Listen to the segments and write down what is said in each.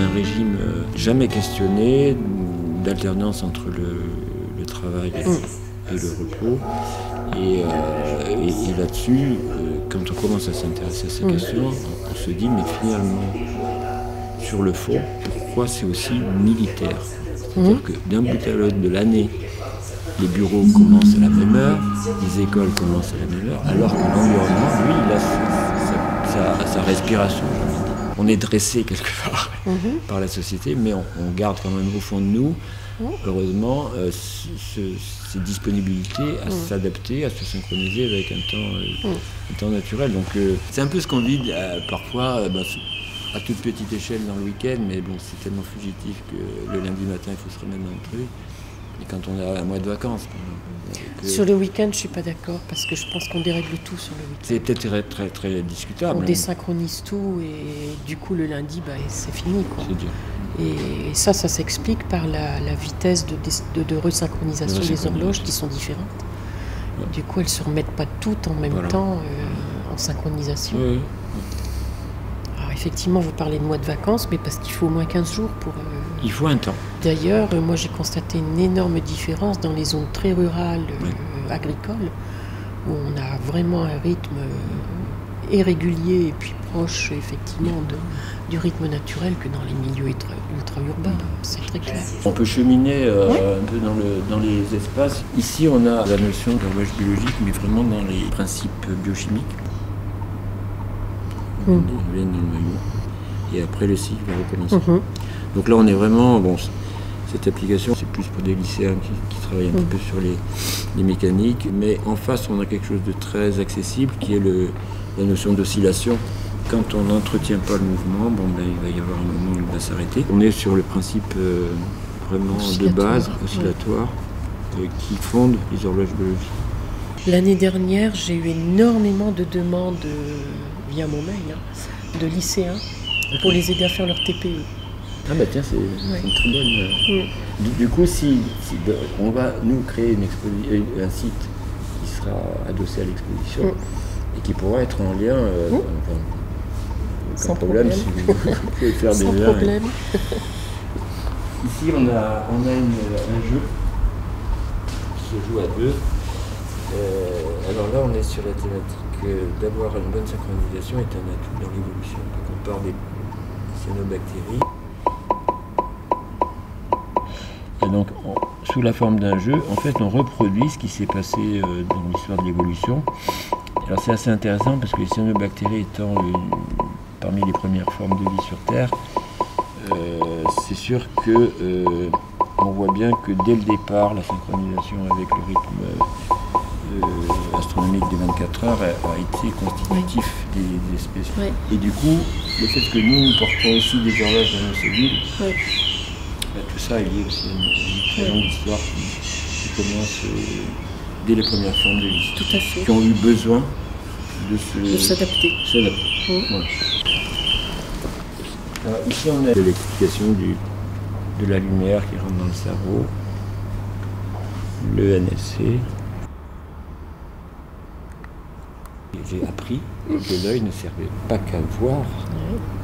un régime jamais questionné, d'alternance entre le travail et le repos. Et là-dessus, quand on commence à s'intéresser à ces questions, on se dit, mais finalement, sur le fond, pourquoi c'est aussi militaire? C'est-à-dire que d'un bout à l'autre de l'année, les bureaux commencent à la même heure, les écoles commencent à la même heure, alors que l'environnement, lui, il a sa respiration. On est dressé quelque part par la société, mais on garde quand même au fond de nous, heureusement, ces disponibilités à s'adapter, à se synchroniser avec un temps naturel. Donc c'est un peu ce qu'on vit parfois à toute petite échelle dans le week-end, mais bon, c'est tellement fugitif que le lundi matin, il faut se remettre dans le truc. Et quand on a un mois de vacances, sur le week-end, je ne suis pas d'accord, parce que je pense qu'on dérègle tout sur le week-end. C'est peut-être très, très discutable. On désynchronise tout, et du coup, le lundi, c'est fini, quoi. C'est dur. Et ça s'explique par la vitesse de resynchronisation des horloges qui sont différentes. Ouais. Du coup, elles ne se remettent pas toutes en même temps en synchronisation. Oui. Alors effectivement, vous parlez de mois de vacances, mais parce qu'il faut au moins 15 jours pour... Il faut un temps. D'ailleurs, moi j'ai constaté une énorme différence dans les zones très rurales, agricoles, où on a vraiment un rythme irrégulier et puis proche effectivement du rythme naturel que dans les milieux ultra-urbains. C'est très clair. On peut cheminer un peu dans les espaces. Ici, on a la notion d'horloge biologique, mais vraiment dans les principes biochimiques. On vient dans le noyau. Et après, le cycle va recommencer. Donc là, on est vraiment... Bon, cette application, c'est plus pour des lycéens qui travaillent un petit peu sur les mécaniques. Mais en face, on a quelque chose de très accessible, qui est la notion d'oscillation. Quand on n'entretient pas le mouvement, il va y avoir un moment où il va s'arrêter. On est sur le principe vraiment de base, oscillatoire, qui fonde les horloges biologiques. L'année dernière, j'ai eu énormément de demandes via mon mail de lycéens pour les aider à faire leur TPE. Ah bah tiens, c'est une très bonne... Du coup, si on va nous créer un site qui sera adossé à l'exposition et qui pourra être en lien... sans problème. Si vous pouvez faire des liens. Sans problème. Ici, on a un jeu qui se joue à deux. Alors là, on est sur la thématique d'avoir une bonne synchronisation est un atout dans l'évolution. Donc on part des cyanobactéries. Et donc, sous la forme d'un jeu, en fait, on reproduit ce qui s'est passé dans l'histoire de l'évolution. Alors c'est assez intéressant parce que les cyanobactéries étant parmi les premières formes de vie sur Terre, c'est sûr que on voit bien que dès le départ, la synchronisation avec le rythme astronomique des 24 heures a été constitutif des espèces. Et du coup, le fait que nous portons aussi des horloges dans nos cellules, tout ça est lié aussi à une très longue histoire qui commence dès les premières formes de vie. Tout à fait. Qui ont eu besoin de s'adapter. Voilà. Alors, ici, on a l'explication de la lumière qui rentre dans le cerveau, le NSC. J'ai appris que l'œil ne servait pas qu'à voir,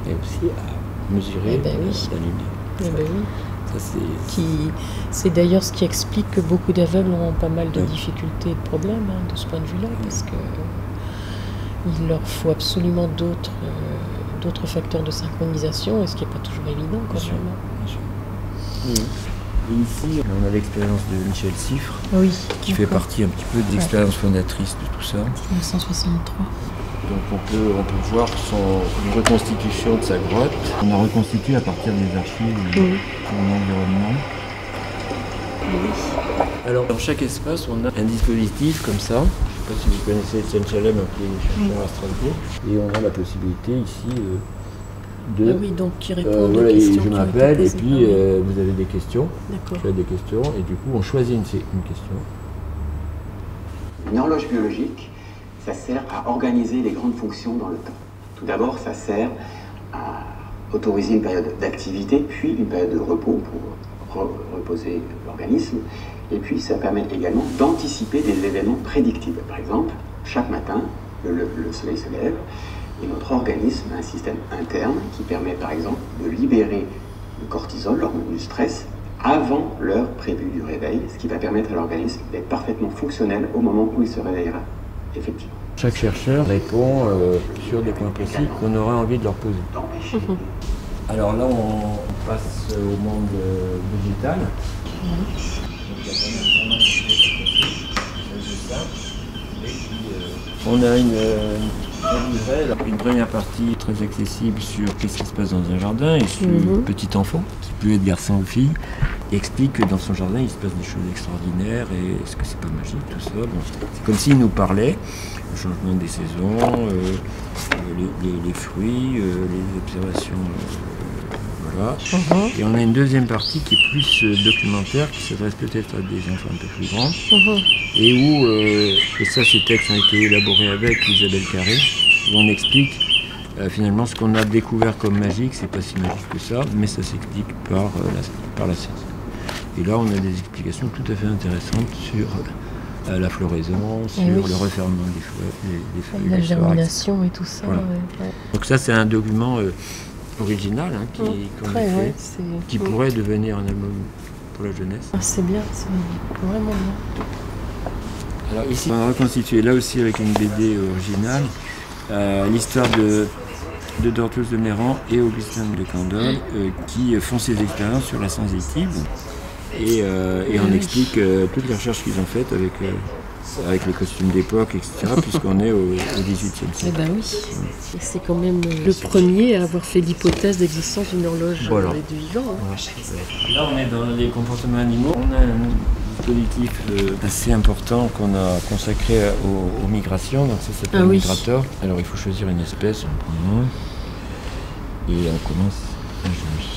mais aussi à mesurer la lumière. C'est d'ailleurs ce qui explique que beaucoup d'aveugles ont pas mal de difficultés et de problèmes de ce point de vue-là, parce qu'il leur faut absolument d'autres facteurs de synchronisation, et ce qui n'est pas toujours évident quand même. Et ici, on a l'expérience de Michel Siffre, qui fait partie un petit peu de l'expérience fondatrice de tout ça. 1963. Donc on peut voir une reconstitution de sa grotte. On a reconstitué à partir des archives son environnement. Alors dans chaque espace, on a un dispositif comme ça. Je ne sais pas si vous connaissez Étienne Chalem, qui est chercheur à Strasbourg. Et on a la possibilité ici donc qui répond aux questions. Je m'appelle et puis vous avez des questions. D'accord. Tu as des questions et du coup on choisit une question. Une horloge biologique, ça sert à organiser les grandes fonctions dans le temps. Tout d'abord, ça sert à autoriser une période d'activité, puis une période de repos pour reposer l'organisme. Et puis, ça permet également d'anticiper des événements prédictibles. Par exemple, chaque matin, le soleil se lève et notre organisme a un système interne qui permet, par exemple, de libérer le cortisol, l'hormone du stress, avant l'heure prévue du réveil, ce qui va permettre à l'organisme d'être parfaitement fonctionnel au moment où il se réveillera, effectivement. Chaque chercheur répond sur des points précis qu'on aurait envie de leur poser. Alors là, on passe au monde végétal. Donc, il y a pas mal de ça. Et puis, on a une première partie très accessible sur qu'est-ce qui se passe dans un jardin et sur le petit enfant, qui peut être garçon ou fille, et explique que dans son jardin, il se passe des choses extraordinaires et est-ce que c'est pas magique tout ça. Bon, c'est comme s'il nous parlait. Le changement des saisons, les fruits, les observations, voilà. Et on a une deuxième partie qui est plus documentaire, qui s'adresse peut-être à des enfants un peu plus grands, et où, et ça ces textes ont été élaborés avec Isabelle Carré, où on explique finalement ce qu'on a découvert comme magique, c'est pas si magique que ça, mais ça s'explique par la science. Et là on a des explications tout à fait intéressantes sur la floraison, sur le refermement des feuilles, la germination et tout ça. Voilà. Ouais. Donc ça c'est un document original qu'on a fait, qui pourrait devenir un album pour la jeunesse. Ah, c'est bien, c'est vraiment bien. Alors ici on va reconstituer là aussi avec une BD originale l'histoire de Dortouse de Méran et Augustin de Candolle qui font ces expériences sur la sensitive. Et on explique toutes les recherches qu'ils ont faites avec les costumes d'époque, etc., puisqu'on est au XVIIIe siècle. Eh ben oui, c'est quand même le premier à avoir fait l'hypothèse d'existence d'une horloge du vivant. Hein. Là, on est dans les comportements animaux. On a un dispositif assez important qu'on a consacré aux migrations, donc ça s'appelle migrateur. Alors, il faut choisir une espèce, on prend un, et on commence à jouer.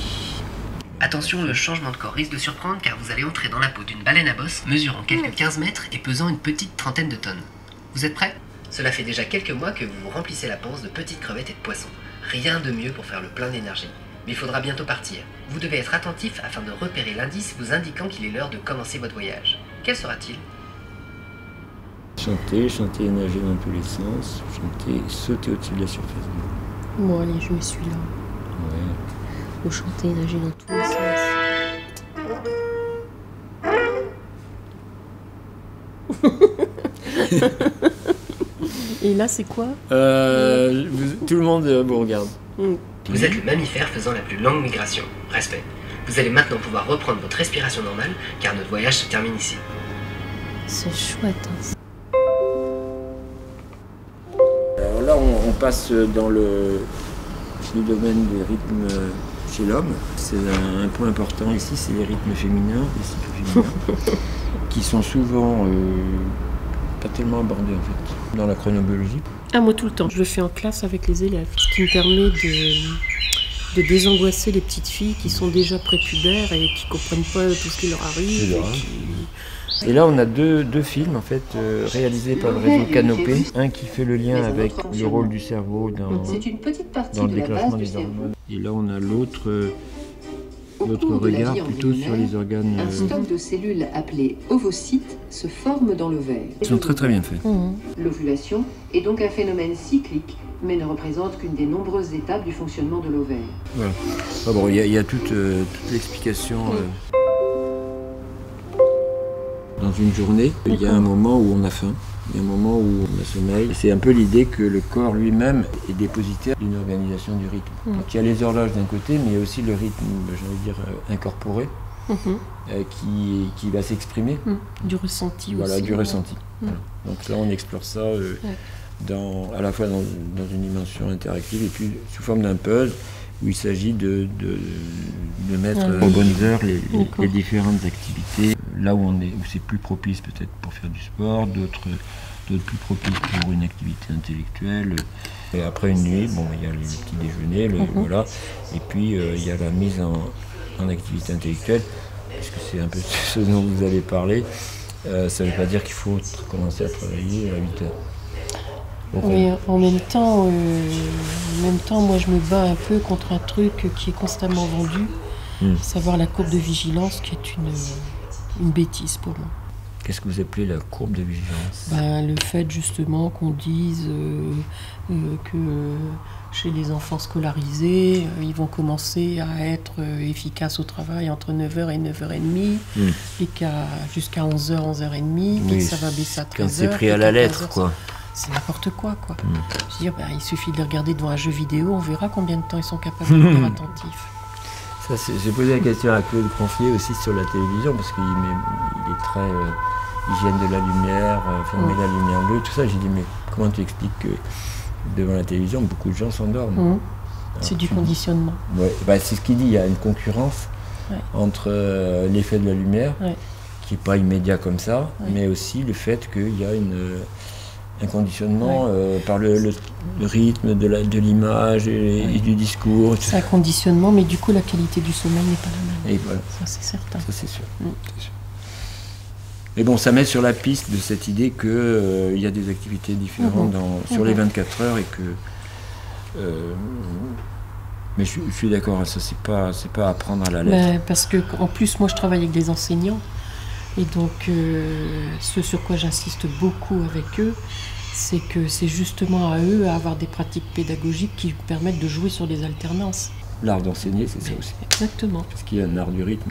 Attention, le changement de corps risque de surprendre car vous allez entrer dans la peau d'une baleine à bosse mesurant quelques 15 mètres et pesant une petite trentaine de tonnes. Vous êtes prêts? Cela fait déjà quelques mois que vous vous remplissez la panse de petites crevettes et de poissons. Rien de mieux pour faire le plein d'énergie. Mais il faudra bientôt partir. Vous devez être attentif afin de repérer l'indice vous indiquant qu'il est l'heure de commencer votre voyage. Quel sera-t-il? Chanter, et nager dans tous les sens, chanter, sauter au-dessus de la surface de l'eau. Bon allez, je me suis là. Ouais. Faut chanter et nager dans tous les sens. Et là, c'est quoi? Tout le monde vous regarde. Vous êtes le mammifère faisant la plus longue migration. Respect. Vous allez maintenant pouvoir reprendre votre respiration normale, car notre voyage se termine ici. C'est chouette. Hein. Alors là, on passe dans le domaine des rythmes chez l'homme. C'est un point important ici, c'est les rythmes féminins, les cycles féminins, qui sont souvent pas tellement abordés en fait dans la chronobiologie. Ah, moi tout le temps, je le fais en classe avec les élèves, ce qui me permet de désangoisser les petites filles qui sont déjà prépubères et qui comprennent pas tout ce qui leur arrive. Et là, on a deux films en fait réalisés par le réseau Canopé. Un qui fait le lien avec le rôle du cerveau dans le déclenchement des hormones. Et là, on a l'autre regard plutôt sur les organes. Un stock de cellules appelées ovocytes se forme dans l'ovaire. Ils sont très très bien faits. L'ovulation est donc un phénomène cyclique, mais ne représente qu'une des nombreuses étapes du fonctionnement de l'ovaire. Voilà. Ah bon, il y a toute l'explication. Dans une journée, il y a un moment où on a faim, il y a un moment où on a sommeil. C'est un peu l'idée que le corps lui-même est dépositaire d'une organisation du rythme. Donc il y a les horloges d'un côté, mais il y a aussi le rythme, j'ai envie de dire, incorporé, qui va s'exprimer. Du ressenti voilà, aussi. Du ressenti. Voilà. Donc là, on explore ça à la fois dans une dimension interactive et puis sous forme d'un puzzle où il s'agit de mettre aux bonnes heures les différentes activités. Là où c'est plus propice peut-être pour faire du sport, d'autres plus propices pour une activité intellectuelle. Et après une nuit, bon, il y a le petit déjeuner, voilà. Et puis il y a la mise en activité intellectuelle, puisque c'est un peu ce dont vous avez parlé. Ça ne veut pas dire qu'il faut commencer à travailler à 8 heures. Oui, en même temps, moi je me bats un peu contre un truc qui est constamment vendu, à savoir la courbe de vigilance, qui est une bêtise pour moi. Qu'est-ce que vous appelez la courbe de vigilance? Le fait justement qu'on dise que chez les enfants scolarisés, ils vont commencer à être efficaces au travail entre 9h et 9h30, et jusqu'à 11h, 11h30, et que ça va baisser à 13h. Quand c'est pris à la lettre, quoi. C'est n'importe quoi. Je veux dire, il suffit de les regarder devant un jeu vidéo, on verra combien de temps ils sont capables d'être attentifs. J'ai posé la question à Claude Confier aussi sur la télévision, parce qu'il est très hygiène de la lumière, fermer la lumière bleue, tout ça. J'ai dit, mais comment tu expliques que devant la télévision, beaucoup de gens s'endorment? C'est du conditionnement. Ouais, c'est ce qu'il dit, il y a une concurrence entre l'effet de la lumière, qui n'est pas immédiat comme ça, mais aussi le fait qu'il y a un conditionnement par le rythme de l'image et du discours. C'est un conditionnement, mais du coup la qualité du sommeil n'est pas la même. Et voilà. Ça c'est certain. Ça c'est sûr. C'est sûr. Mais bon, ça met sur la piste de cette idée qu'il y a des activités différentes sur les 24 heures et que... mais je suis d'accord, ça c'est pas à prendre à la lettre. Parce que en plus, moi je travaille avec des enseignants. Et donc, ce sur quoi j'insiste beaucoup avec eux, c'est que c'est justement à eux à avoir des pratiques pédagogiques qui permettent de jouer sur des alternances. L'art d'enseigner, c'est ça aussi. Exactement. Parce qu'il y a un art du rythme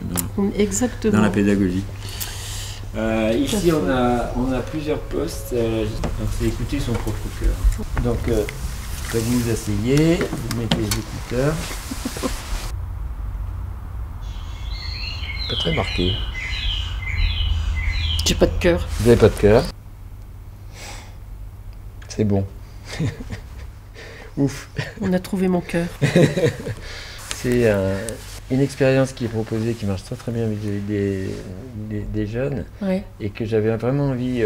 dans la pédagogie. Ici, on a plusieurs postes. Donc, c'est écouter son propre cœur. Donc, quand vous vous asseyez, vous mettez les écouteurs. Pas très marqué. J'ai pas de cœur. Vous n'avez pas de cœur. C'est bon. Ouf. On a trouvé mon cœur. C'est une expérience qui est proposée, qui marche très très bien avec des jeunes, et que j'avais vraiment envie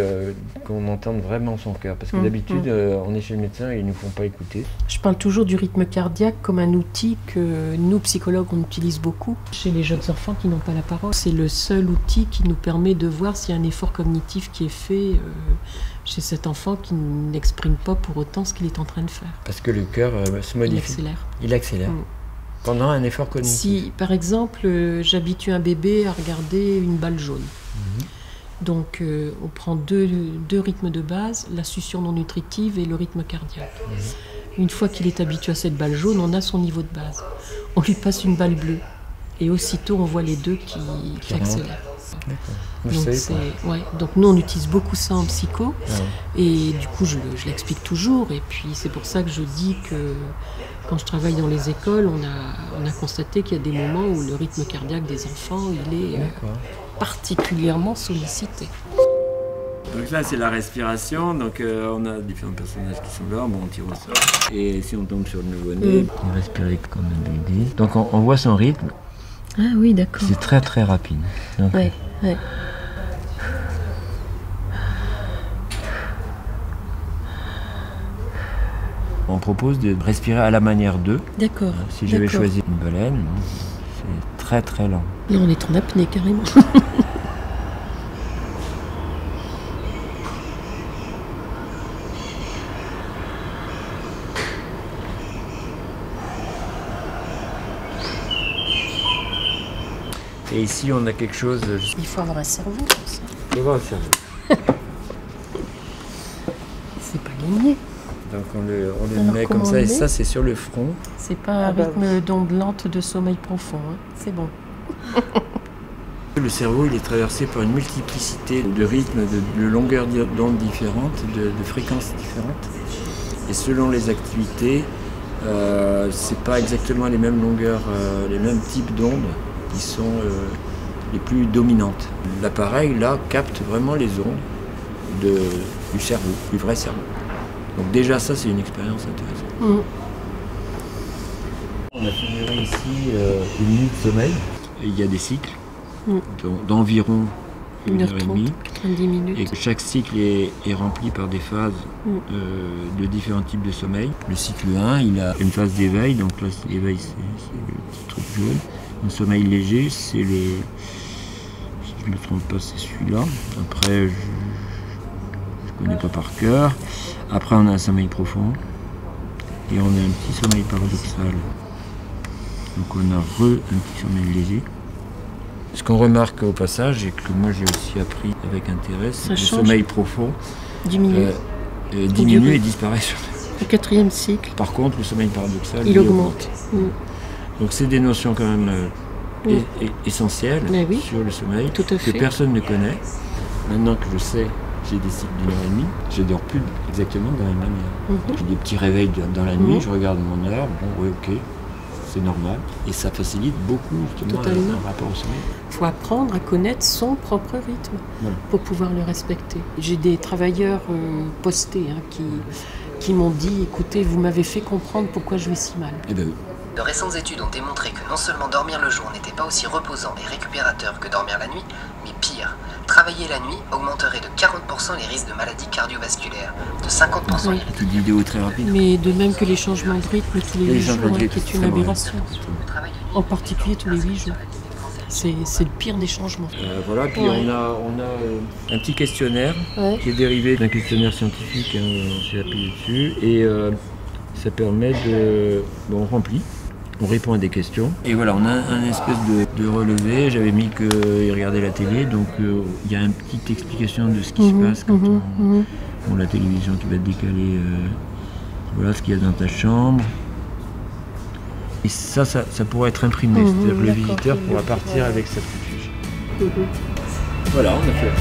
qu'on entende vraiment son cœur. Parce que d'habitude, on est chez le médecin et ils ne nous font pas écouter. Je parle toujours du rythme cardiaque comme un outil que nous, psychologues, on utilise beaucoup chez les jeunes enfants qui n'ont pas la parole. C'est le seul outil qui nous permet de voir s'il y a un effort cognitif qui est fait chez cet enfant qui n'exprime pas pour autant ce qu'il est en train de faire. Parce que le cœur se modifie. Il accélère. Il accélère. Pendant un effort cognitif. Si, par exemple, j'habitue un bébé à regarder une balle jaune. Donc, on prend deux rythmes de base, la succion non nutritive et le rythme cardiaque. Une fois qu'il est habitué à cette balle jaune, on a son niveau de base. On lui passe une balle bleue. Et aussitôt, on voit les deux qui accélèrent. Donc nous on utilise beaucoup ça en psycho et du coup je l'explique toujours, et puis c'est pour ça que je dis que quand je travaille dans les écoles, on a constaté qu'il y a des moments où le rythme cardiaque des enfants il est particulièrement sollicité. Donc là c'est la respiration, donc on a différents personnages qui sont là, on tire au sort. Et si on tombe sur le nouveau-né, il respire comme un bébé. Donc on voit son rythme. Ah oui, d'accord. C'est très très rapide. Donc, ouais. On propose de respirer à la manière d'eux. D'accord. Si j'avais choisi une baleine, c'est très très lent. Là on est en apnée carrément. Et ici, on a quelque chose... Il faut avoir un cerveau pour ça. Il faut avoir un cerveau. C'est pas gagné. Donc on le met comme ça, et ça, c'est sur le front. C'est pas un rythme d'ondelante de sommeil profond, hein. C'est bon. Le cerveau, il est traversé par une multiplicité de rythmes, de longueurs d'onde différentes, de fréquences différentes. Et selon les activités, c'est pas exactement les mêmes longueurs, les mêmes types d'ondes qui sont les plus dominantes. L'appareil, là, capte vraiment les ondes du cerveau, du vrai cerveau. Donc déjà, ça, c'est une expérience intéressante. On a figuré ici une nuit de sommeil. Il y a des cycles d'environ 1h30. 90 minutes. Et chaque cycle est rempli par des phases de différents types de sommeil. Le cycle 1, il a une phase d'éveil, donc là, l'éveil, c'est le petit truc jaune. Un sommeil léger, c'est le... Si je ne me trompe pas, c'est celui-là. Après, je ne connais pas par cœur. Après, on a un sommeil profond. Et on a un petit sommeil paradoxal. Donc on a un petit sommeil léger. Ce qu'on remarque au passage, et que moi j'ai aussi appris avec intérêt, c'est que le change. sommeil profond Diminue. diminue et disparaît. Au 4e cycle, Par contre, le sommeil paradoxal, il lui, augmente. Donc c'est des notions quand même essentielles Mais oui, sur le sommeil tout à que fait. personne ne connaît. Maintenant que je sais, j'ai des cycles d'1 heure et demie, je ne dors plus exactement de la même manière. J'ai des petits réveils dans la nuit, je regarde mon heure, bon oui ok, c'est normal. Et ça facilite beaucoup justement un rapport au sommeil. Il faut apprendre à connaître son propre rythme pour pouvoir le respecter. J'ai des travailleurs postés qui m'ont dit, écoutez, vous m'avez fait comprendre pourquoi je vais si mal. Eh ben oui. De récentes études ont démontré que non seulement dormir le jour n'était pas aussi reposant et récupérateur que dormir la nuit, mais pire, travailler la nuit augmenterait de 40% les risques de maladies cardiovasculaires, de 50% les risques. Petite vidéo très rapide. Mais de même que les changements de rythme tous les 8 jours, changements de rythme, qui est c'est une très vrai. aberration. En particulier tous les 8 jours. C'est le pire des changements. Voilà, puis on a un petit questionnaire qui est dérivé d'un questionnaire scientifique, j'ai appuyé dessus, et ça permet de... Bon, on remplit, on répond à des questions. Et voilà, on a un espèce de relevé, j'avais mis qu'il regardait la télé, donc il y a une petite explication de ce qui se passe quand bon, la télévision qui va te décaler, voilà ce qu'il y a dans ta chambre. Et ça pourrait être imprimé, c'est-à-dire que le visiteur pourra partir avec sa petite fiche. Voilà, on a fait.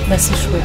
Bah, c'est chouette.